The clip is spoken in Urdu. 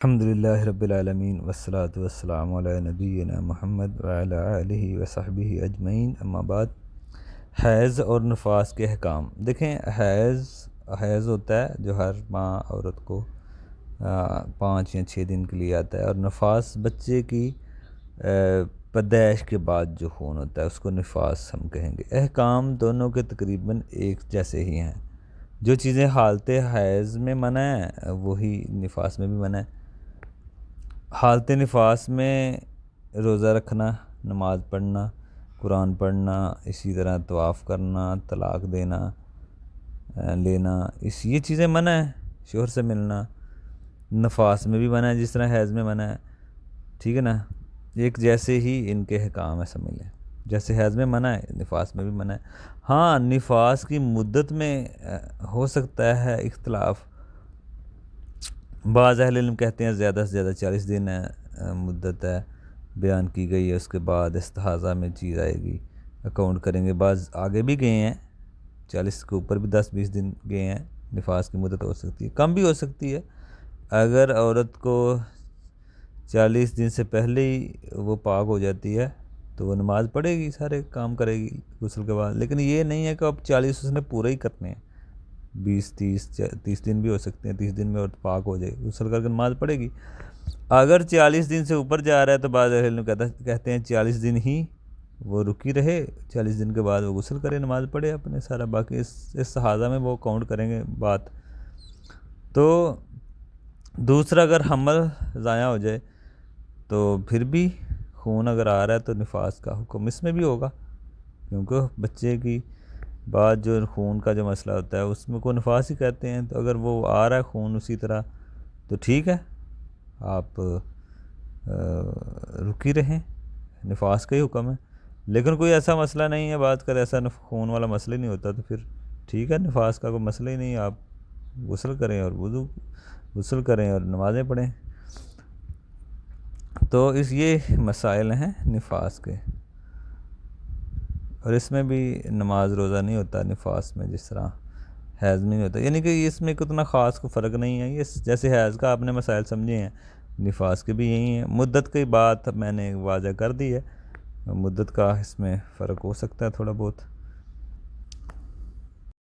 الحمدللہ رب العالمین والصلاة والسلام علی نبینا محمد وعلی آلہ وصحبہ اجمعین، اما بعد۔ حیض اور نفاس کے احکام دیکھیں۔ حیض ہوتا ہے جو ہر ماہ عورت کو 5 یا 6 دن کے لیے آتا ہے، اور نفاس بچے کی پیدائش کے بعد جو خون ہوتا ہے اس کو نفاس ہم کہیں گے۔ احکام دونوں کے تقریباً ایک جیسے ہی ہیں۔ جو چیزیں حالت حیض میں منع ہیں وہی نفاس میں بھی منع ہے۔ حالت نفاس میں روزہ رکھنا، نماز پڑھنا، قرآن پڑھنا، اسی طرح طواف کرنا، طلاق دینا لینا، یہ چیزیں منع ہیں۔ شوہر سے ملنا نفاس میں بھی منع ہے، جس طرح حیض میں منع ہے، ٹھیک ہے نا۔ ایک جیسے ہی ان کے احکام ہیں، سمجھ لیں۔ جیسے حیض میں منع ہے نفاس میں بھی منع ہے۔ ہاں، نفاس کی مدت میں ہو سکتا ہے اختلاف۔ بعض اہل علم کہتے ہیں زیادہ سے زیادہ 40 دن مدت ہے بیان کی گئی ہے، اس کے بعد استحاضہ میں چیز آئے گی، اکاؤنٹ کریں گے۔ بعض آگے بھی گئے ہیں، 40 کے اوپر بھی 10-20 دن گئے ہیں۔ نفاس کی مدت ہو سکتی ہے، کم بھی ہو سکتی ہے۔ اگر عورت کو 40 دن سے پہلے ہی وہ پاک ہو جاتی ہے تو وہ نماز پڑھے گی، سارے کام کرے گی غسل کے بعد، لیکن یہ نہیں ہے کہ اب 40 اس نے پورے ہی کرنے ہیں۔ 20-30 دن بھی ہو سکتے ہیں، 30 دن میں عورت پاک ہو جائے، غسل کر کے نماز پڑھے گی۔ اگر 40 دن سے اوپر جا رہا ہے تو بعض اہل علم کہتے ہیں 40 دن ہی وہ رکی رہے، 40 دن کے بعد وہ غسل کرے، نماز پڑھے اپنے سارا، باقی اس استحاضہ میں وہ کاؤنٹ کریں گے بات۔ تو دوسرا، اگر حمل ضائع ہو جائے تو پھر بھی خون اگر آ رہا ہے تو نفاس کا حکم اس میں بھی ہوگا، کیونکہ بچے کی بعد جو خون کا جو مسئلہ ہوتا ہے اس میں کو نفاس ہی کہتے ہیں۔ تو اگر وہ آ رہا ہے خون اسی طرح تو ٹھیک ہے، آپ رکی رہیں، نفاس کا ہی حکم ہے۔ لیکن کوئی ایسا مسئلہ نہیں ہے، بات کر ایسا خون والا مسئلہ ہی نہیں ہوتا تو پھر ٹھیک ہے، نفاس کا کوئی مسئلہ ہی نہیں ہے، آپ غسل کریں اور غسل کریں اور نمازیں پڑھیں۔ تو یہ مسائل ہیں نفاس کے، اور اس میں بھی نماز روزہ نہیں ہوتا نفاس میں، جس طرح حیض میں نہیں ہوتا، یعنی کہ اس میں اتنا خاص کو فرق نہیں ہے۔ یہ جیسے حیض کا آپ نے مسائل سمجھے ہیں، نفاس کے بھی یہی ہیں۔ مدت کی بات میں نے واضح کر دی ہے، مدت کا اس میں فرق ہو سکتا ہے تھوڑا بہت۔